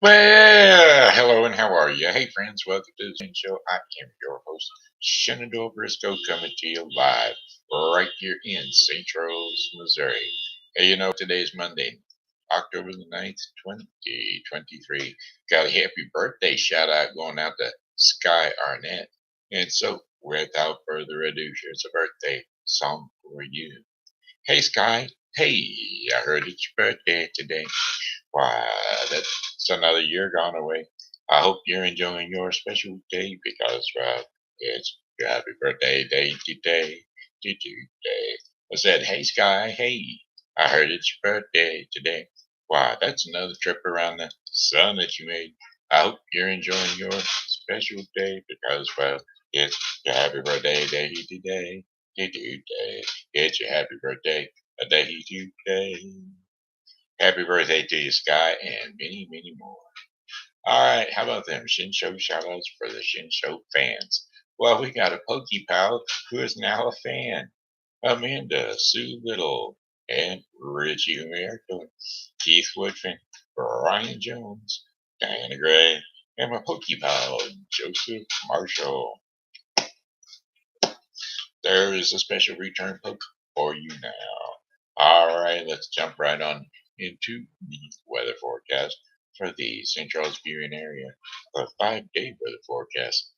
Well, hello and how are you? Hey, friends, welcome to the Shen Show. I am your host, Shenandoah Briscoe, coming to you live right here in St. Charles, Missouri. Hey, today's Monday, October the 9th, 2023. Got a happy birthday shout out going out to Sky Arnette. And so, without further ado, here's a birthday song for you. Hey, Sky. Hey, I heard it's your birthday today. Why, that's another year gone away. I hope you're enjoying your special day because, well, it's your happy birthday day today. Today. I said, hey, Sky, hey, I heard it's your birthday today. Why, that's another trip around the sun that you made. I hope you're enjoying your special day because, well, it's your happy birthday day today. Today. It's your happy birthday day today. Happy birthday to you, Sky, and many, many more. All right, how about them Shin Show shoutouts for the Shin Show fans? Well, we got a Pokey Pal who is now a fan. Amanda, Sue Little, and Richie Humarito, Keith Woodfin, Brian Jones, Diana Gray, and my Pokey Pal Joseph Marshall. There is a special return poke for you now. All right, let's jump right on into the weather forecast for the St. Charles viewing area. A 5-day weather forecast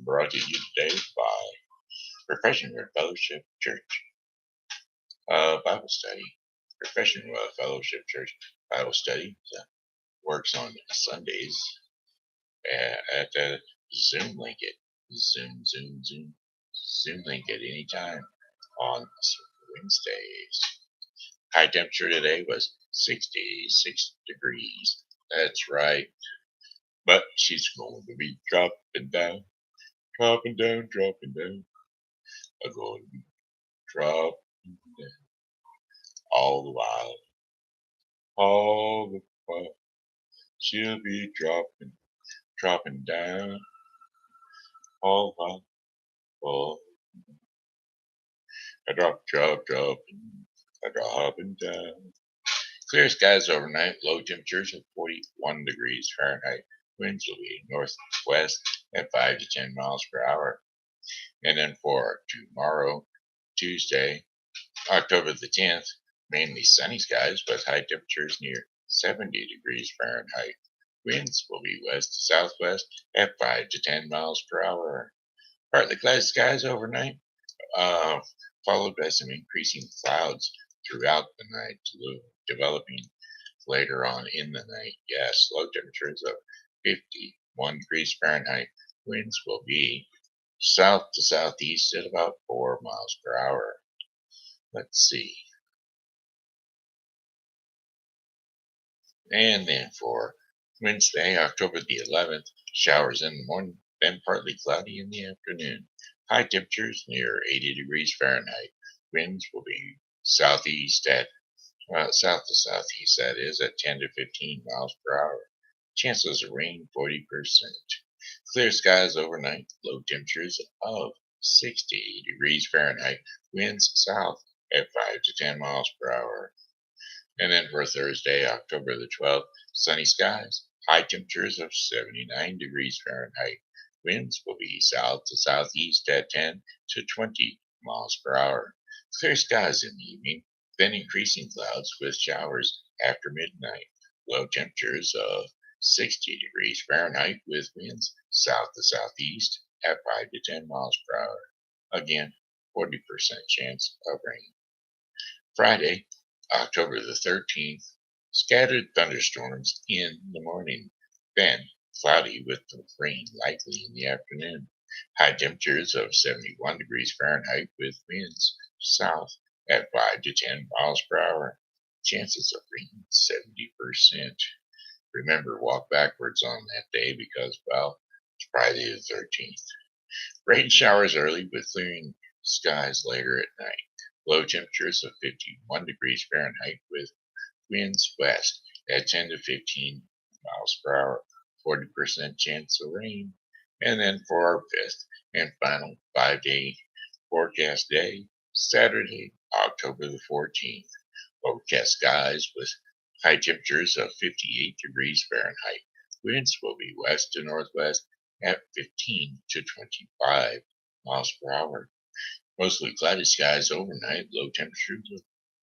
brought to you today by Professional Fellowship Church Bible Study. Professional Fellowship Church Bible Study works on Sundays at the Zoom link it. Zoom link at any time on Wednesdays. High temperature today was 66 degrees. That's right. But she's going to be dropping down, dropping down, dropping down. I'm going to be dropping down all the while. All the while. She'll be dropping down all the while. Oh, I dropping down. Clear skies overnight, low temperatures of 41 degrees Fahrenheit. Winds will be northwest at 5 to 10 miles per hour. And then for tomorrow, Tuesday, October the 10th, mainly sunny skies with high temperatures near 70 degrees Fahrenheit. Winds will be west to southwest at 5 to 10 miles per hour. Partly cloudy skies overnight, uh, followed by some increasing clouds throughout the night, developing later on in the night. Yes, low temperatures of 51 degrees Fahrenheit. Winds will be south to southeast at about 4 miles per hour. Let's see. And then for Wednesday, October the 11th, showers in the morning, then partly cloudy in the afternoon. High temperatures near 80 degrees Fahrenheit. Winds will be southeast at south to southeast, that is, at 10 to 15 miles per hour. Chances of rain 40%. Clear skies overnight, low temperatures of 60 degrees Fahrenheit. Winds south at 5 to 10 miles per hour. And then for Thursday, October the 12th, sunny skies, high temperatures of 79 degrees Fahrenheit. Winds will be south to southeast at 10 to 20 miles per hour. Clear skies in the evening, then increasing clouds with showers after midnight. Low temperatures of 60 degrees Fahrenheit with winds south to southeast at 5 to 10 miles per hour. Again, 40% chance of rain. Friday, October the 13th, scattered thunderstorms in the morning, then cloudy with rain likely in the afternoon. High temperatures of 71 degrees Fahrenheit with winds south at 5 to 10 miles per hour. Chances of rain 70%. Remember, walk backwards on that day because, well, it's Friday the 13th. Rain showers early with clearing skies later at night. Low temperatures of 51 degrees Fahrenheit with winds west at 10 to 15 miles per hour. 40% chance of rain. And then for our fifth and final 5-day forecast day, Saturday, October the 14th. Overcast skies with high temperatures of 58 degrees Fahrenheit. Winds will be west to northwest at 15 to 25 miles per hour. Mostly cloudy skies overnight, low temperatures of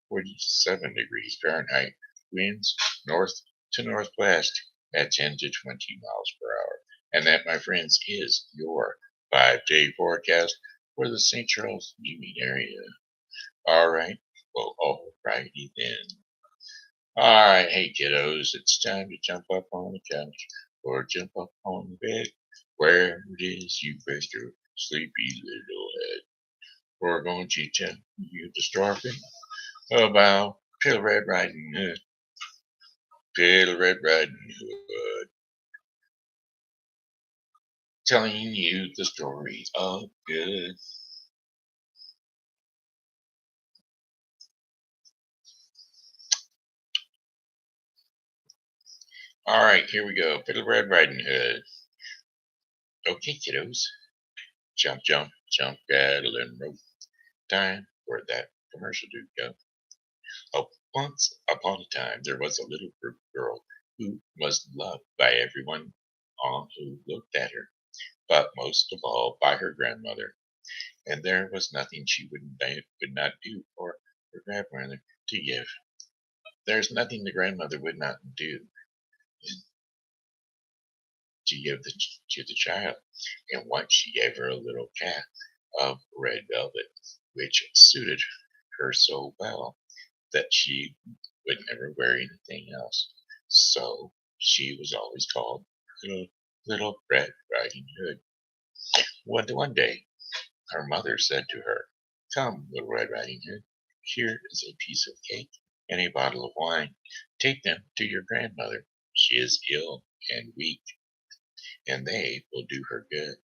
47 degrees Fahrenheit. Winds north to northwest at 10 to 20 miles per hour. And that, my friends, is your 5-day forecast for the St. Charles Union area. All right. Well, all righty then. All right. Hey, kiddos, it's time to jump up on the couch or jump up on the bed, wherever it is you rest your sleepy little head. We're going to tell you the story about Little Red Riding Hood. Little Red Riding Hood. Telling you the story of good. All right, here we go. Little Red Riding Hood. Okay, kiddos. Jump, jump, jump, cattle and rope. Time for that commercial to go. Oh, once upon a time, there was a little girl who was loved by everyone who looked at her, but most of all by her grandmother. And there was nothing she would not do for her grandmother to give. There's nothing the grandmother would not do to give to the child. And once she gave her a little cap of red velvet, which suited her so well that she would never wear anything else. So she was always called Little Red Riding Hood. One day, her mother said to her, "Come, Little Red Riding Hood, here is a piece of cake and a bottle of wine. Take them to your grandmother. She is ill and weak, and they will do her good.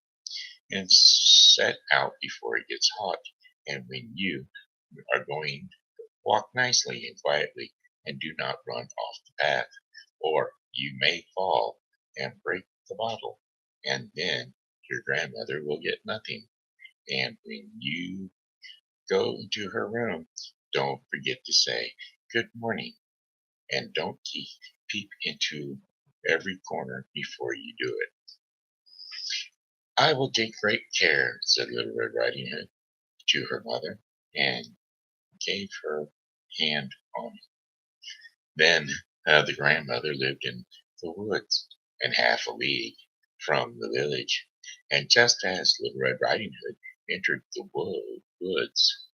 And set out before it gets hot. And when you are going, walk nicely and quietly, and do not run off the path, or you may fall and break the bottle, and then your grandmother will get nothing. And when you go into her room, don't forget to say good morning, and don't peep into every corner before you do it." "I will take great care," said Little Red Riding Hood to her mother, and gave her hand on it. Then the grandmother lived in the woods, and half a league from the village. And just as Little Red Riding Hood entered the woods,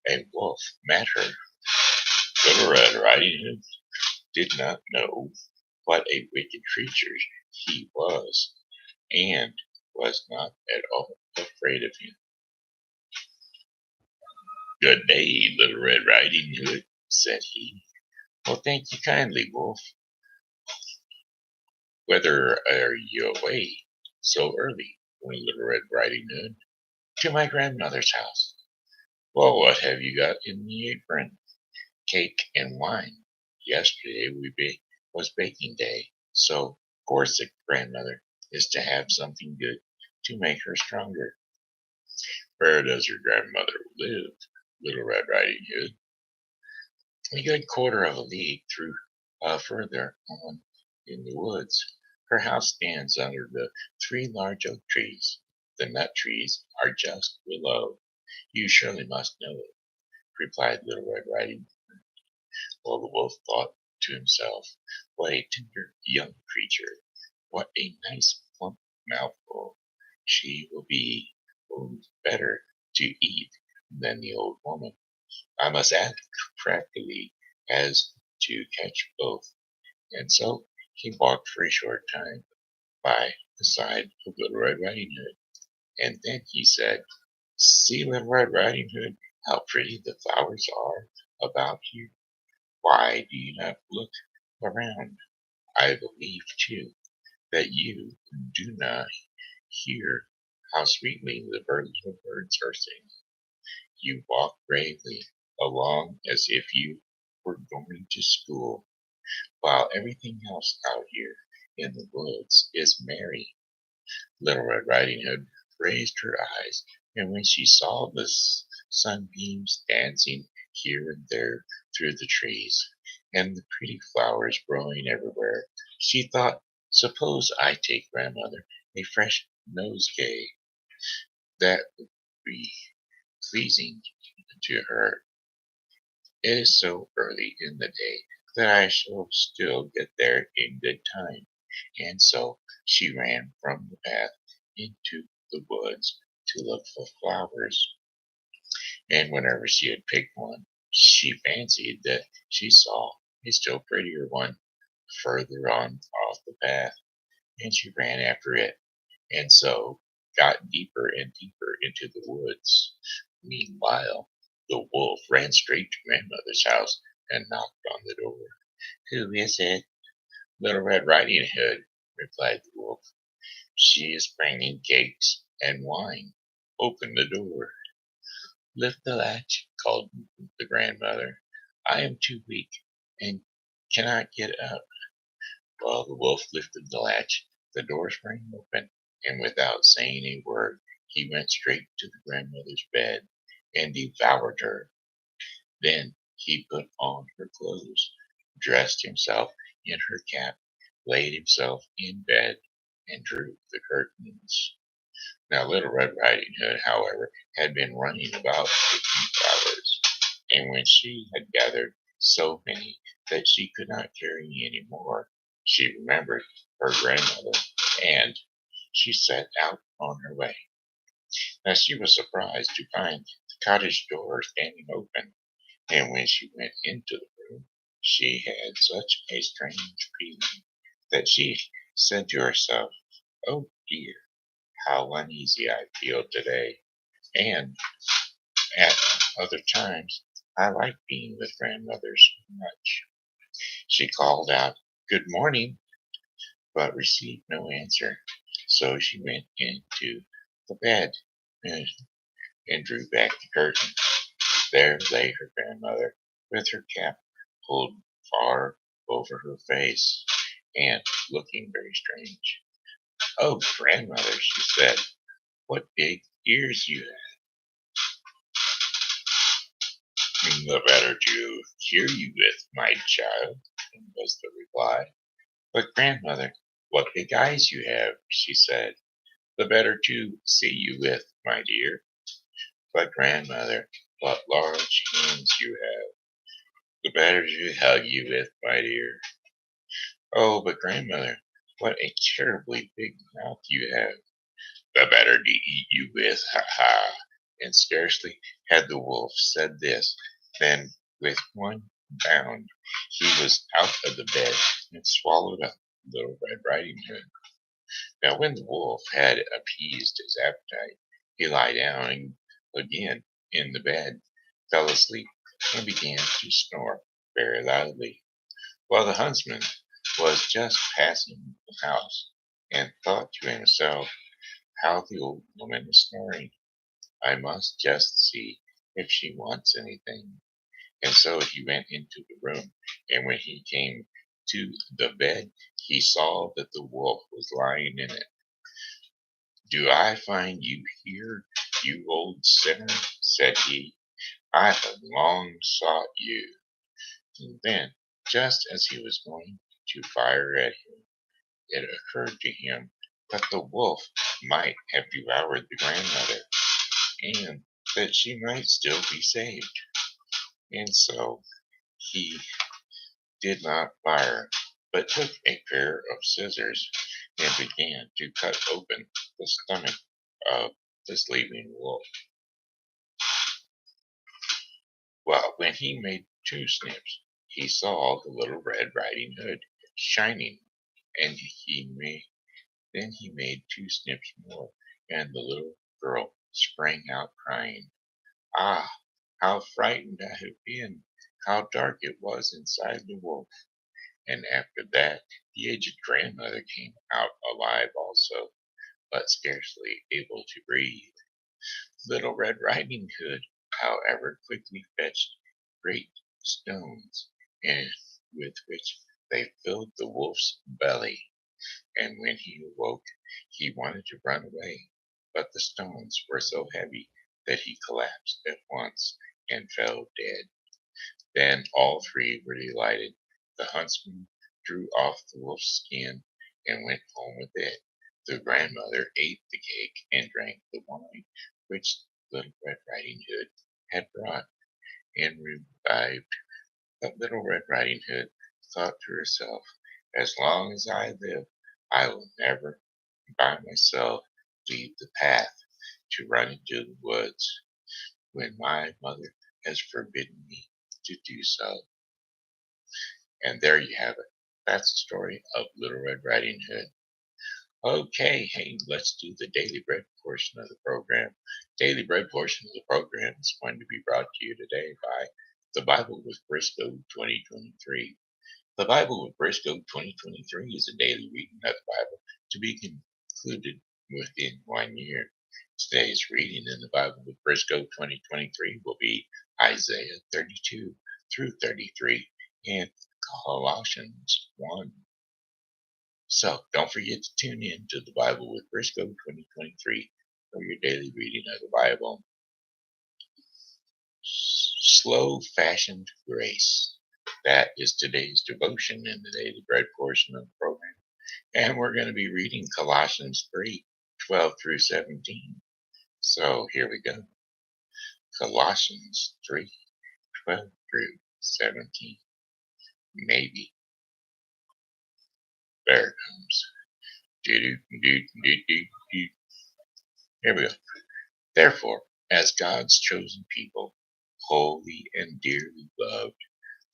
a wolf met her. Little Red Riding Hood did not know what a wicked creature he was, and was not at all afraid of him. "Good day, Little Red Riding Hood," said he. "Well, thank you kindly, Wolf. Whither are you away so early?" went Little Red Riding Hood. "To my grandmother's house." "Well, what have you got in the apron?" "Cake and wine. Yesterday was baking day, so of course the grandmother is to have something good to make her stronger." "Where does your grandmother live, Little Red Riding Hood?" "A good quarter of a league further on in the woods. Her house stands under the 3 large oak trees. The nut trees are just below. You surely must know it," replied Little Red Riding Hood. Well, the wolf thought to himself, "What a tender young creature! What a nice plump mouthful! She will be better to eat than the old woman. I must act practically as to catch both." And so he walked for a short time by the side of Little Red Riding Hood, and then he said, "See, Little Red Riding Hood, how pretty the flowers are about here. Why do you not look around? I believe, too, that you do not hear how sweetly the little birds are singing. You walk bravely along as if you were going to school, while everything else out here in the woods is merry." Little Red Riding Hood raised her eyes, and when she saw the sunbeams dancing here and there through the trees, and the pretty flowers growing everywhere, she thought Suppose I take grandmother a fresh nosegay that would be pleasing to her. It is so early in the day that I shall still get there in good time. And so she ran from the path into the woods to look for flowers. And whenever she had picked one, she fancied that she saw a still prettier one further on off the path, and she ran after it, and so got deeper and deeper into the woods. Meanwhile, the wolf ran straight to grandmother's house and knocked on the door. "Who is it?" "Little Red Riding Hood," replied the wolf. "She is bringing cakes and wine. Open the door." "Lift the latch," called the grandmother. "I am too weak and cannot get up." While the wolf lifted the latch, the door sprang open, and without saying a word, he went straight to the grandmother's bed and devoured her. Then he put on her clothes, dressed himself in her cap, laid himself in bed, and drew the curtains. Now Little Red Riding Hood, however, had been running about picking flowers, and when she had gathered so many that she could not carry any more, she remembered her grandmother, and she set out on her way. Now she was surprised to find the cottage door standing open, and when she went into the room, she had such a strange feeling that she said to herself, "Oh dear, how uneasy I feel today." And at other times, I like being with grandmother so much. She called out, "Good morning," but received no answer. So she went into the bed and, and drew back the curtain. There lay her grandmother with her cap pulled far over her face and looking very strange. "Oh, grandmother," she said, "what big ears you have." "The better to hear you with, my child," was the reply. "But grandmother, what big eyes you have," she said. "The better to see you with, my dear." "But grandmother, what large hands you have." "The better to hug you with, my dear." "Oh, but grandmother, what a terribly big mouth you have." "The better to eat you with, ha ha." And scarcely had the wolf said this than with one bound he was out of the bed and swallowed up Little Red Riding Hood. Now when the wolf had appeased his appetite, he lay down again in the bed, fell asleep, and began to snore very loudly, while the huntsman was just passing the house, and thought to himself, "How the old woman is snoring! I must just see if she wants anything." And so he went into the room, and when he came to the bed, he saw that the wolf was lying in it. "Do I find you here, you old sinner?" said he. "I have long sought you." And then, just as he was going to fire at him, it occurred to him that the wolf might have devoured the grandmother, and that she might still be saved. And so he did not fire, but took a pair of scissors and began to cut open the stomach of the sleeping wolf. Well, when he made two snips, he saw the Little Red Riding Hood shining, and then he made two snips more, and the little girl sprang out crying. Ah, how frightened I have been! How dark it was inside the wolf! And after that, the aged grandmother came out alive also, but scarcely able to breathe. Little Red Riding Hood, however, quickly fetched great stones, and with which they filled the wolf's belly. And when he awoke, he wanted to run away, but the stones were so heavy that he collapsed at once and fell dead. Then all three were delighted. The huntsman drew off the wolf's skin and went home with it. The grandmother ate the cake and drank the wine which Little Red Riding Hood had brought, and revived. But Little Red Riding Hood thought to herself, as long as I live, I will never by myself leave the path to run into the woods when my mother has forbidden me to do so. And there you have it. That's the story of Little Red Riding Hood. Okay, hey, let's do the Daily Bread portion of the program. Daily Bread portion of the program is going to be brought to you today by The Bible with Briscoe 2023. The Bible with Briscoe 2023 is a daily reading of the Bible to be concluded within 1 year. Today's reading in the Bible with Briscoe 2023 will be Isaiah 32 through 33 and Colossians 1. So don't forget to tune in to the Bible with Briscoe 2023 for your daily reading of the Bible. Slow fashioned grace. That is today's devotion in the daily bread portion of the program. And we're going to be reading Colossians 3:12 through 17. So here we go. Colossians 3:12 through 17. Maybe. There it comes. Here we go. Therefore, as God's chosen people, holy and dearly loved,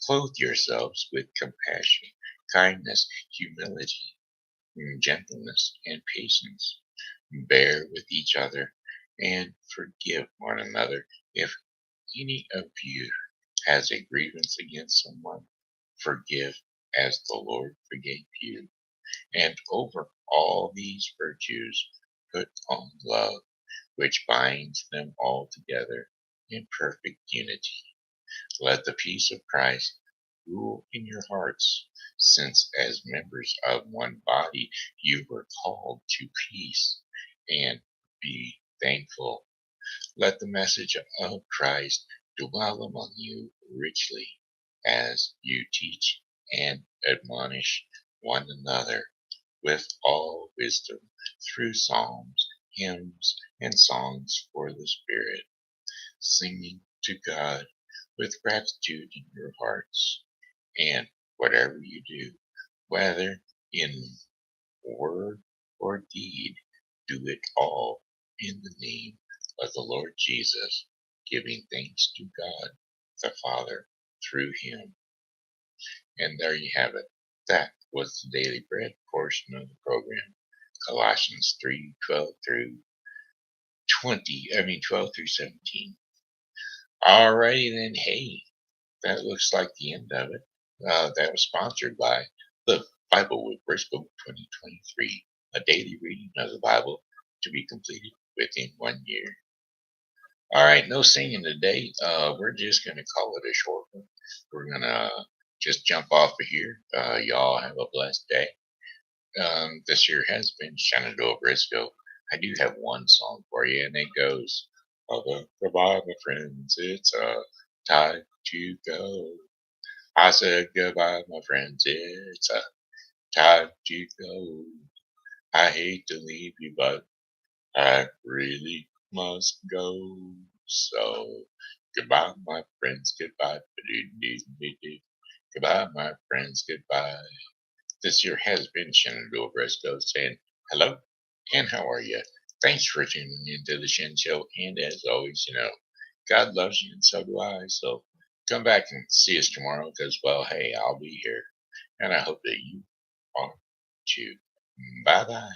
clothe yourselves with compassion, kindness, humility, gentleness, and patience. Bear with each other and forgive one another. If any of you has a grievance against someone, forgive as the Lord forgave you. And over all these virtues, put on love, which binds them all together in perfect unity. Let the peace of Christ rule in your hearts, since as members of one body you were called to peace, and be thankful. Let the message of Christ dwell among you richly as you teach and admonish one another with all wisdom through psalms, hymns, and songs for the Spirit, singing to God with gratitude in your hearts. And whatever you do, whether in word or deed, do it all in the name of the Lord Jesus, giving thanks to God the Father through him. And there you have it. That was the daily bread portion of the program. Colossians 3:12 through 12 through 17. Alrighty then, hey, that looks like the end of it. That was sponsored by the Bible with Briscoe 2023, a daily reading of the Bible to be completed within 1 year. All right, no singing today. We're just going to call it a short one. We're going to just jump off of here. Y'all have a blessed day. This year has been Shenandoah Briscoe. I do have one song for you, and it goes, goodbye, my friends. It's time to go. I said goodbye, my friends. It's time to go. I hate to leave you, but I really must go. So goodbye, my friends. Goodbye. Goodbye, my friends. Goodbye. This year has been Shenandoah Briscoe saying hello and how are you? Thanks for tuning into the Shen Show. And as always, God loves you and so do I. So come back and see us tomorrow because, well, hey, I'll be here. And I hope that you are too. Bye bye.